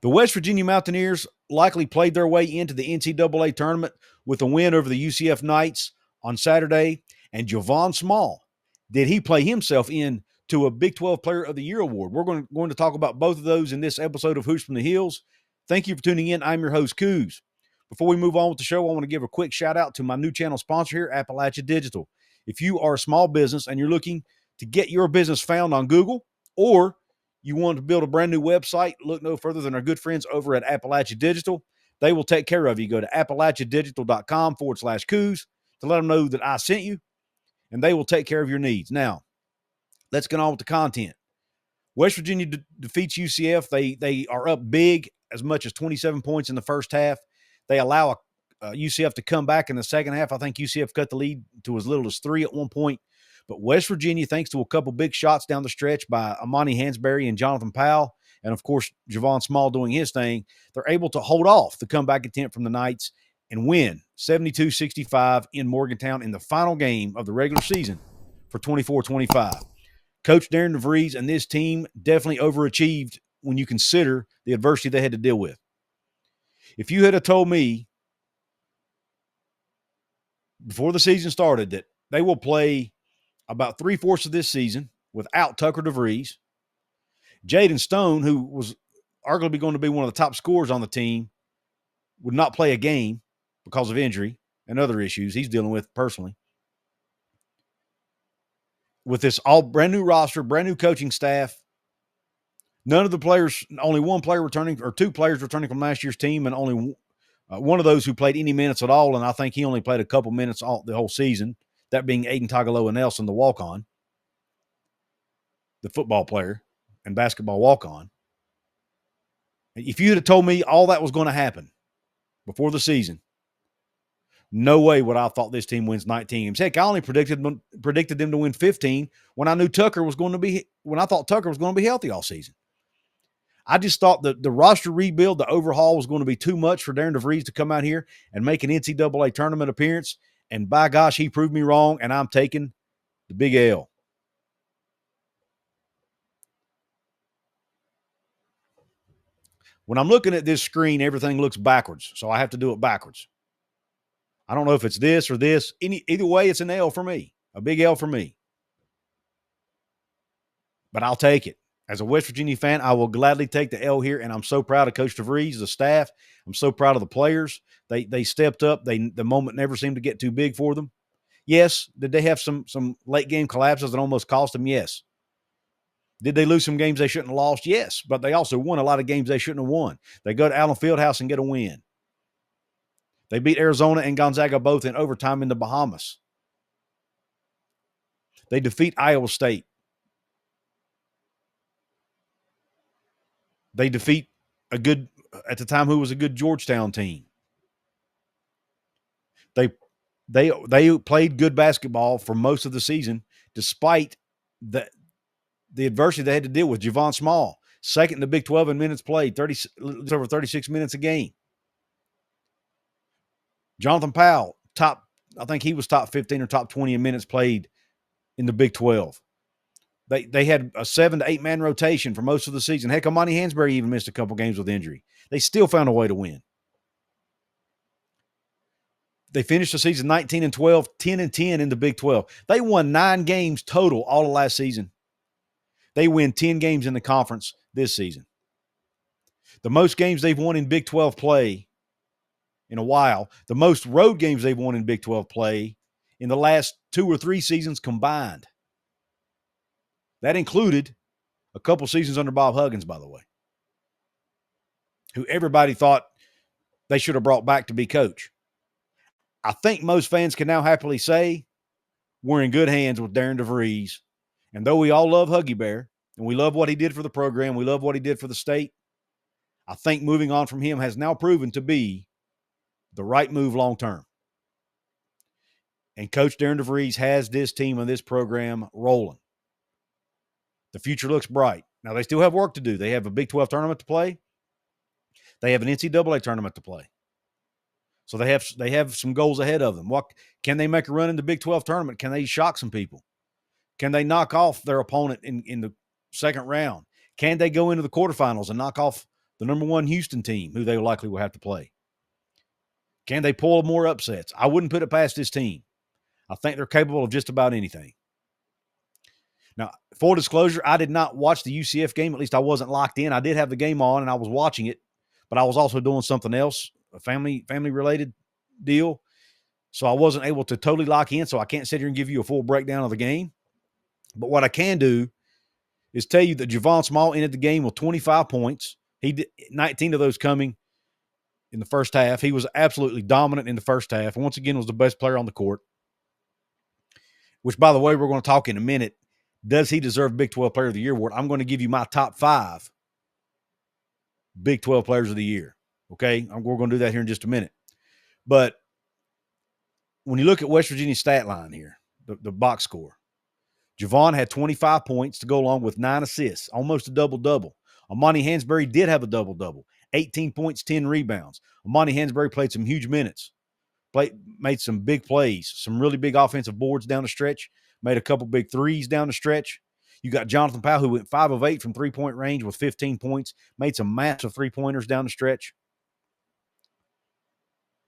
The West Virginia Mountaineers likely played their way into the NCAA tournament with a win over the UCF Knights on Saturday. And Javon Small, did he play himself in to a Big 12 Player of the Year award? We're going to talk about both of those in this episode of Hoops from the Hills. Thank you for tuning in. I'm your host, Couz. Before we move on with the show, I want to give a quick shout out to my new channel sponsor here, Appalachia Digital. If you are a small business and you're looking to get your business found on Google, or you want to build a brand new website, look no further than our good friends over at Appalachia Digital. They will take care of you. Go to appalachiadigital.com/Couz to let them know that I sent you, and they will take care of your needs. Now, let's get on with the content. West Virginia defeats UCF. They are up big, as much as 27 points in the first half. They allow UCF to come back in the second half. I think UCF cut the lead to as little as 3 at one point. But West Virginia, thanks to a couple big shots down the stretch by Amani Hansberry and Jonathan Powell, and, of course, Javon Small doing his thing, they're able to hold off the comeback attempt from the Knights and win 72-65 in Morgantown in the final game of the regular season for 24-25. Coach Darren DeVries and this team definitely overachieved when you consider the adversity they had to deal with. If you had told me before the season started that they will play about 3/4 of this season without Tucker DeVries, Jaden Stone, who was arguably going to be one of the top scorers on the team, would not play a game because of injury and other issues he's dealing with personally. With this all brand new roster, brand new coaching staff, none of the players, only one player returning, or two players returning from last year's team, and only one of those who played any minutes at all, and I think he only played a couple minutes all the whole season, that being Aiden Tagaloa Nelson, the walk-on, the football player and basketball walk-on. If you had told me all that was going to happen before the season, no way would I have thought this team wins 19 games. Heck, I only predicted them to win 15 when I knew Tucker was going to be, when I thought Tucker was going to be healthy all season. I just thought that the roster rebuild, the overhaul was going to be too much for Darren DeVries to come out here and make an NCAA tournament appearance. And by gosh, he proved me wrong, and I'm taking the big L. When I'm looking at this screen, everything looks backwards, so I have to do it backwards. I don't know if it's this or this. Either way, it's an L for me, a big L for me. But I'll take it. As a West Virginia fan, I will gladly take the L here, and I'm so proud of Coach DeVries, the staff. I'm so proud of the players. They stepped up. The moment never seemed to get too big for them. Yes, did they have some late game collapses that almost cost them? Yes. Did they lose some games they shouldn't have lost? Yes, but they also won a lot of games they shouldn't have won. They go to Allen Fieldhouse and get a win. They beat Arizona and Gonzaga both in overtime in the Bahamas. They defeat Iowa State. They defeat a good, at the time, who was a good Georgetown team. They played good basketball for most of the season, despite the adversity they had to deal with. Javon Small, second in the Big 12 in minutes played, over 36 minutes a game. Jonathan Powell, I think he was top 15 or top 20 in minutes played in the Big 12. They had a 7 to 8 man rotation for most of the season. Heck, Amani Hansberry even missed a couple games with injury. They still found a way to win. They finished the season 19-12, 10-10 in the Big 12. They won 9 games total all of last season. They win 10 games in the conference this season. The most games they've won in Big 12 play in a while. The most road games they've won in Big 12 play in the last 2 or 3 seasons combined. That included a couple seasons under Bob Huggins, by the way, who everybody thought they should have brought back to be coach. I think most fans can now happily say we're in good hands with Darren DeVries. And though we all love Huggy Bear, and we love what he did for the program, we love what he did for the state, I think moving on from him has now proven to be the right move long term. And Coach Darren DeVries has this team and this program rolling. The future looks bright. Now, they still have work to do. They have a Big 12 tournament to play. They have an NCAA tournament to play. So they have some goals ahead of them. What can they make a run in the Big 12 tournament? Can they shock some people? Can they knock off their opponent in the second round? Can they go into the quarterfinals and knock off the number one Houston team, who they likely will have to play. Can they pull more upsets? I wouldn't put it past this team. I think they're capable of just about anything. Now, full disclosure, I did not watch the UCF game. At least I wasn't locked in. I did have the game on, and I was watching it, but I was also doing something else, a family-related deal. So I wasn't able to totally lock in, so I can't sit here and give you a full breakdown of the game. But what I can do is tell you that Javon Small ended the game with 25 points. He did 19 of those coming in the first half. He was absolutely dominant in the first half, and once again was the best player on the court, which, by the way, we're going to talk in a minute. Does he deserve Big 12 Player of the Year award? I'm going to give you my top 5 Big 12 Players of the Year, okay? We're going to do that here in just a minute. But when you look at West Virginia's stat line here, the box score, Javon had 25 points to go along with 9 assists, almost a double-double. Amani Hansberry did have a double-double, 18 points, 10 rebounds. Amani Hansberry played some huge minutes, made some big plays, some really big offensive boards down the stretch, made a couple big threes down the stretch. You got Jonathan Powell, who went 5 of 8 from three-point range with 15 points, made some massive three-pointers down the stretch.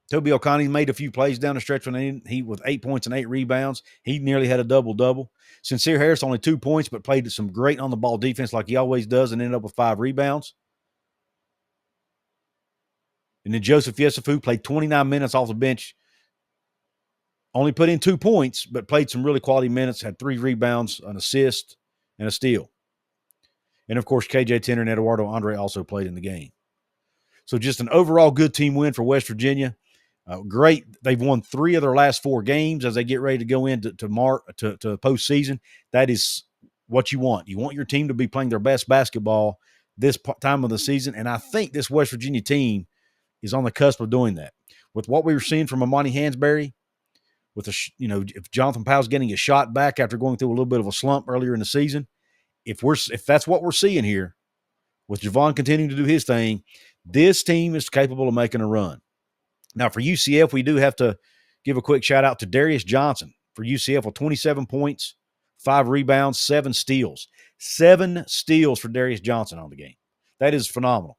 Toby O'Connor made a few plays down the stretch when he with 8 points and 8 rebounds. He nearly had a double-double. Sincere Harris only 2 points, but played some great on-the-ball defense like he always does and ended up with 5 rebounds. And then Joseph Yesufu played 29 minutes off the bench. Only put in 2 points, but played some really quality minutes, had 3 rebounds, an assist, and a steal. And, of course, KJ Tenner and Eduardo Andre also played in the game. So just an overall good team win for West Virginia. Great. They've won 3 of their last 4 games as they get ready to go into to postseason. That is what you want. You want your team to be playing their best basketball this time of the season, and I think this West Virginia team is on the cusp of doing that. With what we were seeing from Amani Hansberry, with if Jonathan Powell's getting a shot back after going through a little bit of a slump earlier in the season, if that's what we're seeing here, with Javon continuing to do his thing, this team is capable of making a run. Now, for UCF, we do have to give a quick shout-out to Darius Johnson for UCF with 27 points, 5 rebounds, 7 steals. 7 steals for Darius Johnson on the game. That is phenomenal.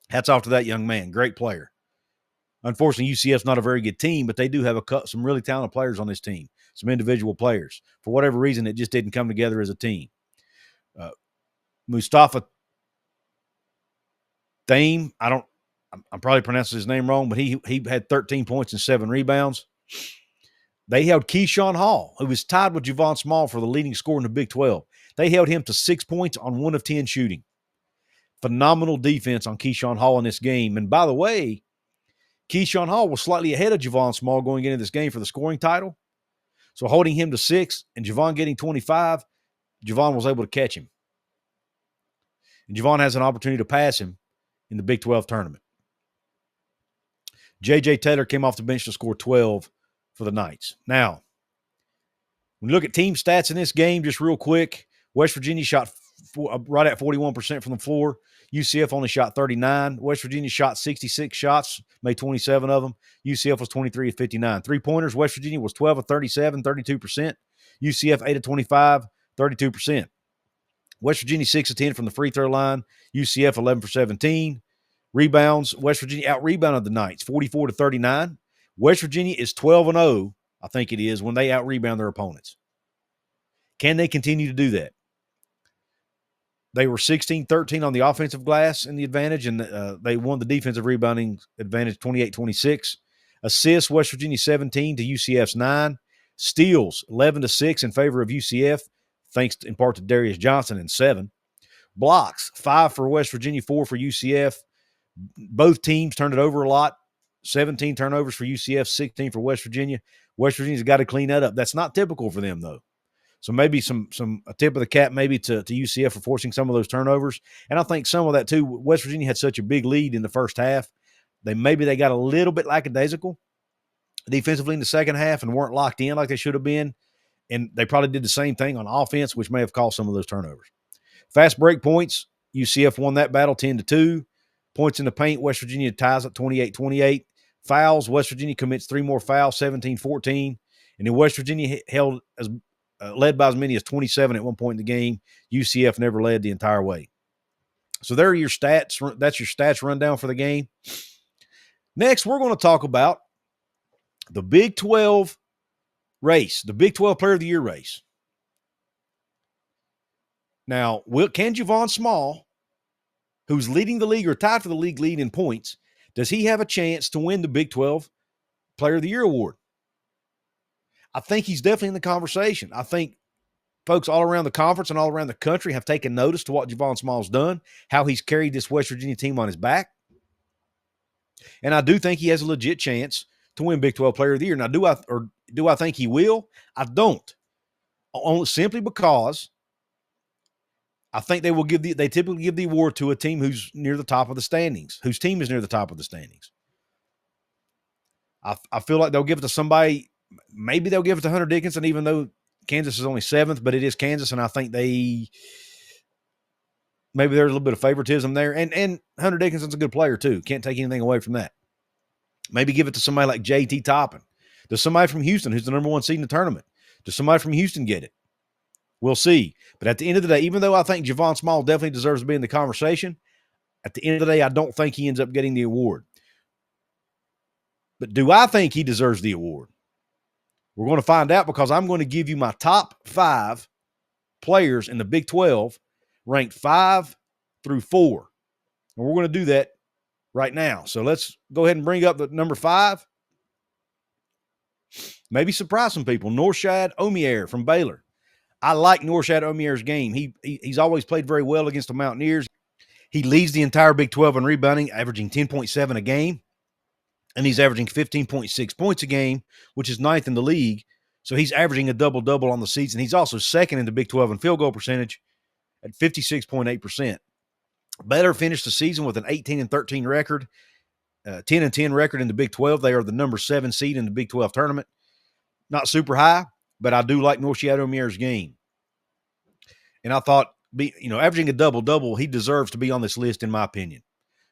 Hats off to that young man. Great player. Unfortunately, UCF's not a very good team, but they do have some really talented players on this team, some individual players. For whatever reason, it just didn't come together as a team. Mustafa Thame, I'm probably pronouncing his name wrong, but he had 13 points and 7 rebounds. They held Keyshawn Hall, who was tied with Javon Small for the leading scorer in the Big 12. They held him to 6 points on 1 of 10 shooting. Phenomenal defense on Keyshawn Hall in this game. And by the way, Keyshawn Hall was slightly ahead of Javon Small going into this game for the scoring title. So holding him to 6 and Javon getting 25, Javon was able to catch him. And Javon has an opportunity to pass him in the Big 12 tournament. J.J. Taylor came off the bench to score 12 for the Knights. Now, when you look at team stats in this game, just real quick, West Virginia shot right at 41% from the floor. UCF only shot 39. West Virginia shot 66 shots, made 27 of them. UCF was 23 of 59. Three-pointers, West Virginia was 12 of 37, 32%. UCF 8 of 25, 32%. West Virginia 6 of 10 from the free throw line. UCF 11 for 17. Rebounds, West Virginia out-rebounded the Knights, 44 to 39. West Virginia is 12-0, I think it is, when they out-rebound their opponents. Can they continue to do that? They were 16-13 on the offensive glass in the advantage, and they won the defensive rebounding advantage 28-26. Assists, West Virginia 17 to UCF's 9. Steals, 11-6 in favor of UCF, thanks in part to Darius Johnson and 7. Blocks, 5 for West Virginia, 4 for UCF. Both teams turned it over a lot. 17 turnovers for UCF, 16 for West Virginia. West Virginia's got to clean that up. That's not typical for them, though. So maybe a tip of the cap maybe to UCF for forcing some of those turnovers. And I think some of that, too. West Virginia had such a big lead in the first half. Maybe they got a little bit lackadaisical defensively in the second half and weren't locked in like they should have been. And they probably did the same thing on offense, which may have caused some of those turnovers. Fast break points, UCF won that battle 10-2. Points in the paint, West Virginia ties at 28-28. Fouls, West Virginia commits 3 more fouls, 17-14. And then West Virginia led by as many as 27 at one point in the game. UCF never led the entire way. So there are your stats. That's your stats rundown for the game. Next, we're going to talk about the Big 12 race, the Big 12 Player of the Year race. Now, can Javon Small, who's leading the league or tied for the league lead in points, does he have a chance to win the Big 12 Player of the Year award? I think he's definitely in the conversation. I think folks all around the conference and all around the country have taken notice to what Javon Small's done, how he's carried this West Virginia team on his back. And I do think he has a legit chance to win Big 12 Player of the Year. Now, do I think he will? I don't. Only simply because I think they typically give the award to a team who's near the top of the standings, whose team is near the top of the standings. I feel like they'll give it to somebody. Maybe they'll give it to Hunter Dickinson, even though Kansas is only 7th, but it is Kansas, and I think maybe there's a little bit of favoritism there. And Hunter Dickinson's a good player too. Can't take anything away from that. Maybe give it to somebody like J.T. Toppin. Does somebody from Houston, who's the number 1 seed in the tournament, does somebody from Houston get it? We'll see. But at the end of the day, even though I think Javon Small definitely deserves to be in the conversation, at the end of the day, I don't think he ends up getting the award. But do I think he deserves the award? We're going to find out, because I'm going to give you my top 5 players in the Big 12 ranked 5 through 4. And we're going to do that right now. So let's go ahead and bring up the number 5. Maybe surprise some people. Norshad Omier from Baylor. I like Norshad Omier's game. He's always played very well against the Mountaineers. He leads the entire Big 12 in rebounding, averaging 10.7 a game. And he's averaging 15.6 points a game, which is 9th in the league. So he's averaging a double-double on the season. He's also 2nd in the Big 12 in field goal percentage at 56.8%. Baylor finished the season with an 18-13 record, 10-10 record in the Big 12. They are the number 7 seed in the Big 12 tournament. Not super high, but I do like Norshad Omier's game. And I thought, averaging a double-double, he deserves to be on this list, in my opinion.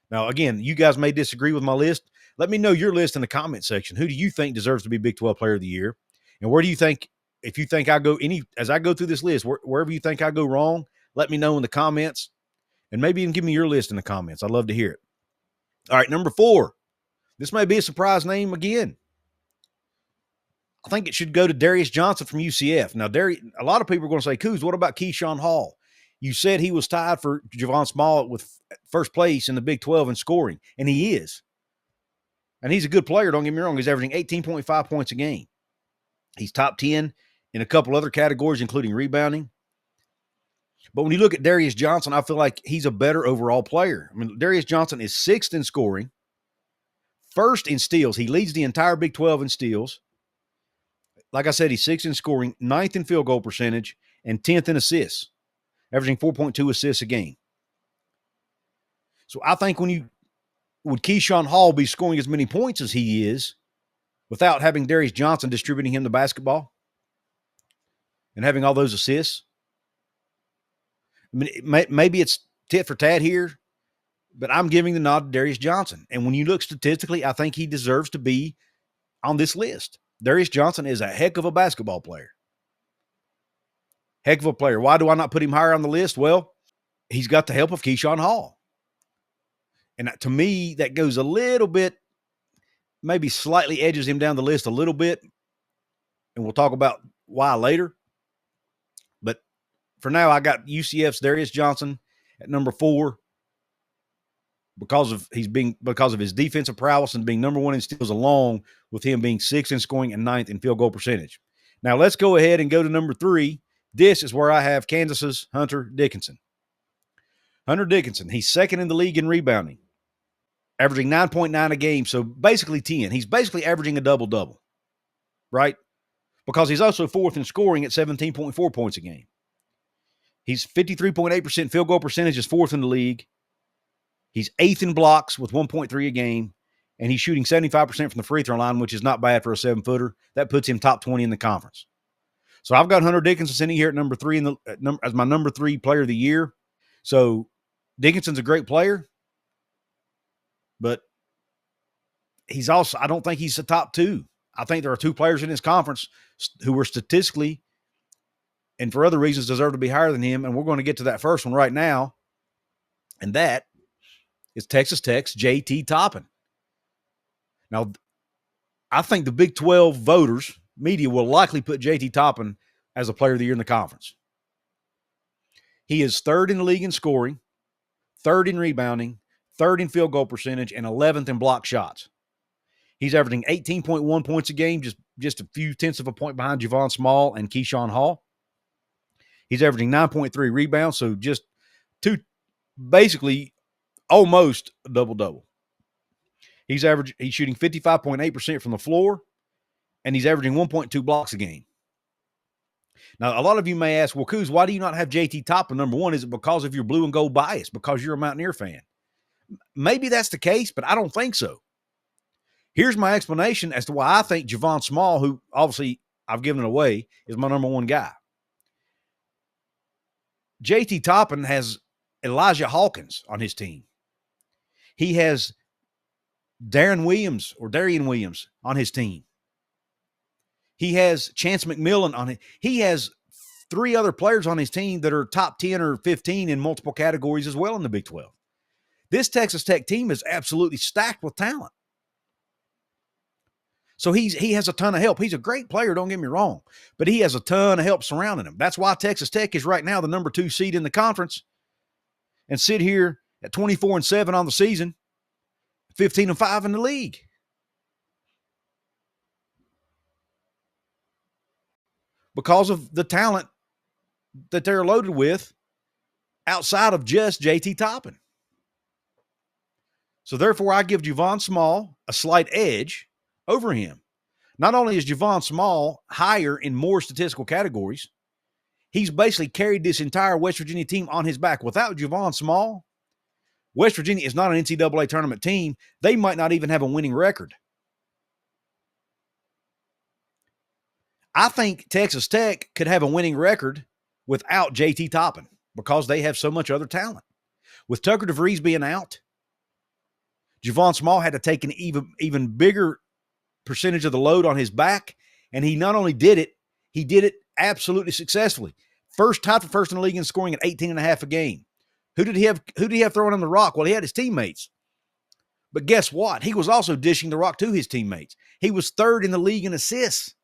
Now, again, you guys may disagree with my list. Let me know your list in the comment section. Who do you think deserves to be Big 12 Player of the Year? And where do you think, if you think as I go through this list, wherever you think I go wrong, let me know in the comments. And maybe even give me your list in the comments. I'd love to hear it. All right, number 4. This may be a surprise name again. I think it should go to Darius Johnson from UCF. Now, a lot of people are going to say, Couz, what about Keyshawn Hall? You said he was tied for Javon Small with first place in the Big 12 in scoring, and he is. And he's a good player, don't get me wrong. He's averaging 18.5 points a game. He's top 10 in a couple other categories, including rebounding. But when you look at Darius Johnson, I feel like he's a better overall player. I mean, Darius Johnson is 6th in scoring, 1st in steals. He leads the entire Big 12 in steals. Like I said, he's 6th in scoring, 9th in field goal percentage, and 10th in assists, averaging 4.2 assists a game. So I think would Keyshawn Hall be scoring as many points as he is without having Darius Johnson distributing him the basketball and having all those assists? I mean, maybe it's tit for tat here, but I'm giving the nod to Darius Johnson. And when you look statistically, I think he deserves to be on this list. Darius Johnson is a heck of a basketball player. Heck of a player. Why do I not put him higher on the list? Well, he's got the help of Keyshawn Hall. And to me, that goes a little bit, maybe slightly edges him down the list a little bit. And we'll talk about why later. But for now, I got UCF's Darius Johnson at number 4 because of his defensive prowess and being number 1 in steals, along with him being 6th in scoring and 9th in field goal percentage. Now let's go ahead and go to number 3. This is where I have Kansas's Hunter Dickinson. Hunter Dickinson, he's 2nd in the league in rebounding, averaging 9.9 a game, so basically 10. He's basically averaging a double-double, right? Because he's also 4th in scoring at 17.4 points a game. He's 53.8% field goal percentage, is 4th in the league. He's 8th in blocks with 1.3 a game, and he's shooting 75% from the free throw line, which is not bad for a 7-footer. That puts him top 20 in the conference. So I've got Hunter Dickinson sitting here at number 3 as my number 3 player of the year. So Dickinson's a great player, but he's also, I don't think he's the top 2. I think there are 2 players in this conference who were statistically and for other reasons deserve to be higher than him, and we're going to get to that first one right now. And that is Texas Tech's JT Toppin. Now, I think the Big 12 voters, media, will likely put JT Toppin as a player of the year in the conference. He is third in the league in scoring, third in rebounding, third in field goal percentage, and 11th in block shots. He's averaging 18.1 points a game, just a few tenths of a point behind Javon Small and Keyshawn Hall. He's averaging 9.3 rebounds, so just basically almost a double-double. He's shooting 55.8% from the floor, and he's averaging 1.2 blocks a game. Now, a lot of you may ask, well, Couz, why do you not have JT Toppin number one? Is it because of your blue and gold bias, because you're a Mountaineer fan? Maybe that's the case, but I don't think so. Here's my explanation as to why I think Javon Small, who obviously I've given it away, is my number one guy. JT Toppin has Elijah Hawkins on his team. He has Darian Williams on his team. He has Chance McMillan on it. He has 3 other players on his team that are top 10 or 15 in multiple categories as well in the Big 12. This Texas Tech team is absolutely stacked with talent. So he has a ton of help. He's a great player, don't get me wrong, but he has a ton of help surrounding him. That's why Texas Tech is right now the number 2 seed in the conference and sit here at 24-7 on the season, 15-5 in the league. Because of the talent that they're loaded with outside of just JT Toppin. So therefore, I give Javon Small a slight edge over him. Not only is Javon Small higher in more statistical categories, he's basically carried this entire West Virginia team on his back. Without Javon Small, West Virginia is not an NCAA tournament team. They might not even have a winning record. I think Texas Tech could have a winning record without JT Toppin because they have so much other talent. With Tucker DeVries being out, Javon Small had to take an even bigger percentage of the load on his back, and he not only did it, he did it absolutely successfully. Tied for first in the league in scoring at 18.5 a game. Who did he have throwing him the rock? Well, he had his teammates. But guess what? He was also dishing the rock to his teammates. He was third in the league in assists.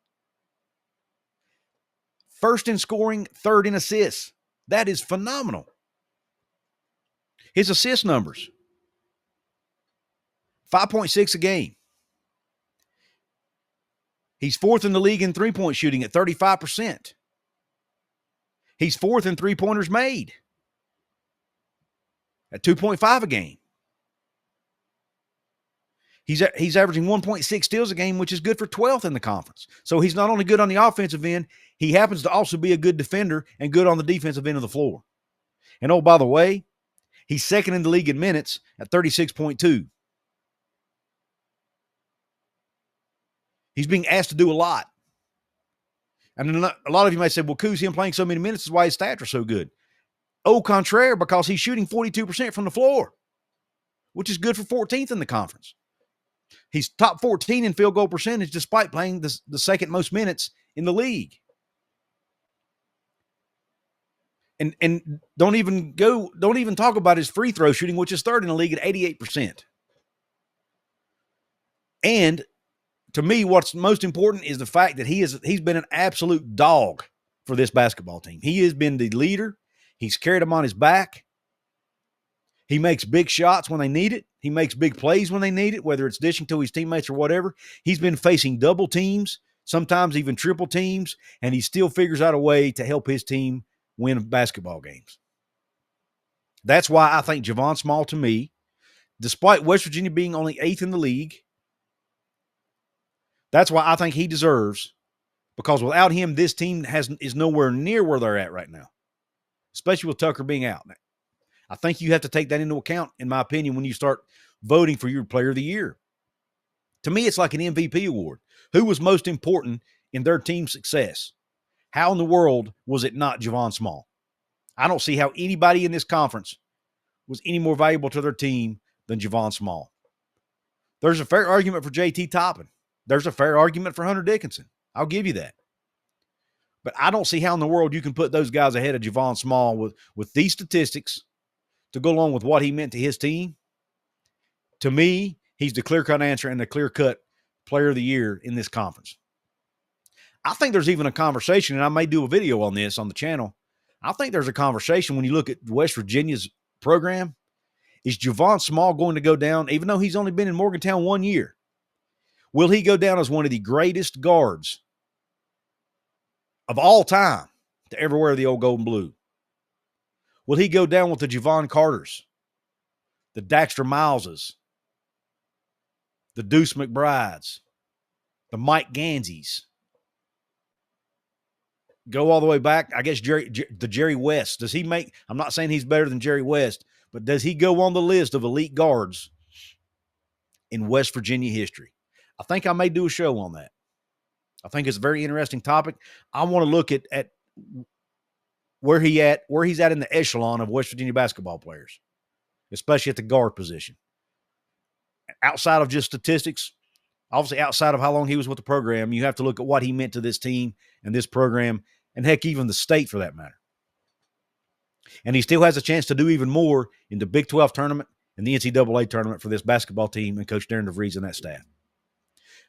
First in scoring, third in assists. That is phenomenal. His assist numbers, 5.6 a game. He's fourth in the league in three-point shooting at 35%. He's fourth in three-pointers made at 2.5 a game. He's averaging 1.6 steals a game, which is good for 12th in the conference. So he's not only good on the offensive end, he happens to also be a good defender and good on the defensive end of the floor. And oh, by the way, he's second in the league in minutes at 36.2. He's being asked to do a lot. And a lot of you might say, well, Couz, him playing so many minutes is why his stats are so good. Au contraire, because he's shooting 42% from the floor, which is good for 14th in the conference. He's top 14 in field goal percentage despite playing the second most minutes in the league. And don't even talk about his free throw shooting, which is third in the league at 88%. And to me, what's most important is the fact that he's been an absolute dog for this basketball team. He has been the leader. He's carried them on his back. He makes big shots when they need it. He makes big plays when they need it, whether it's dishing to his teammates or whatever. He's been facing double teams, sometimes even triple teams, and he still figures out a way to help his team win basketball games. That's why I think Javon Small, to me, despite West Virginia being only 8th in the league, that's why I think he deserves, because without him, this team is nowhere near where they're at right now, especially with Tucker being out. I think you have to take that into account, in my opinion, when you start voting for your player of the year. To me, it's like an MVP award. Who was most important in their team's success? How in the world was it not Javon Small? I don't see how anybody in this conference was any more valuable to their team than Javon Small. There's a fair argument for JT Toppin. There's a fair argument for Hunter Dickinson. I'll give you that. But I don't see how in the world you can put those guys ahead of Javon Small with these statistics, to go along with what he meant to his team, to me, he's the clear-cut answer and the clear-cut player of the year in this conference. I think there's even a conversation, and I may do a video on this on the channel. I think there's a conversation when you look at West Virginia's program. Is Javon Small going to go down, even though he's only been in Morgantown 1 year? Will he go down as one of the greatest guards of all time to ever wear the old gold and blue? Will he go down with the Javon Carters, the Daxter Mileses, the Deuce McBrides, the Mike Ganseys? Go all the way back, I guess, Jerry West. Does he make – I'm not saying he's better than Jerry West, but does he go on the list of elite guards in West Virginia history? I think I may do a show on that. I think it's a very interesting topic. I want to look at where he's at in the echelon of West Virginia basketball players, especially at the guard position. Outside of just statistics, obviously outside of how long he was with the program, you have to look at what he meant to this team and this program, and heck, even the state for that matter. And he still has a chance to do even more in the Big 12 tournament and the NCAA tournament for this basketball team and Coach Darren DeVries and that staff.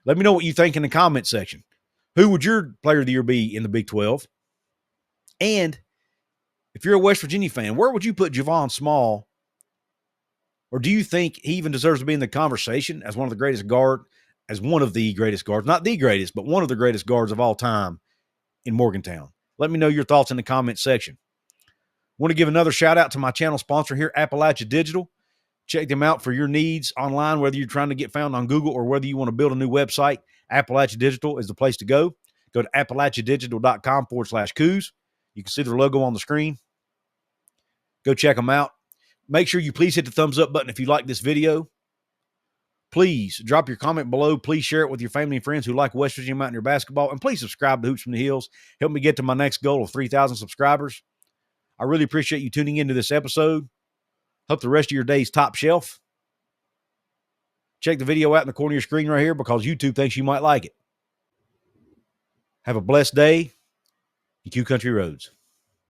Let me know what you think in the comment section. Who would your player of the year be in the Big 12? And if you're a West Virginia fan, where would you put Javon Small? Or do you think he even deserves to be in the conversation as one of the greatest guards, not the greatest, but one of the greatest guards of all time in Morgantown? Let me know your thoughts in the comment section. I want to give another shout out to my channel sponsor here, Appalachia Digital. Check them out for your needs online, whether you're trying to get found on Google or whether you want to build a new website. Appalachia Digital is the place to go. Go to appalachiadigital.com/Couz. You can see their logo on the screen. Go check them out. Make sure you please hit the thumbs up button if you like this video. Please drop your comment below. Please share it with your family and friends who like West Virginia Mountaineer basketball. And please subscribe to Hoops from the Hills. Help me get to my next goal of 3,000 subscribers. I really appreciate you tuning into this episode. Hope the rest of your day's top shelf. Check the video out in the corner of your screen right here because YouTube thinks you might like it. Have a blessed day. You Country Roads.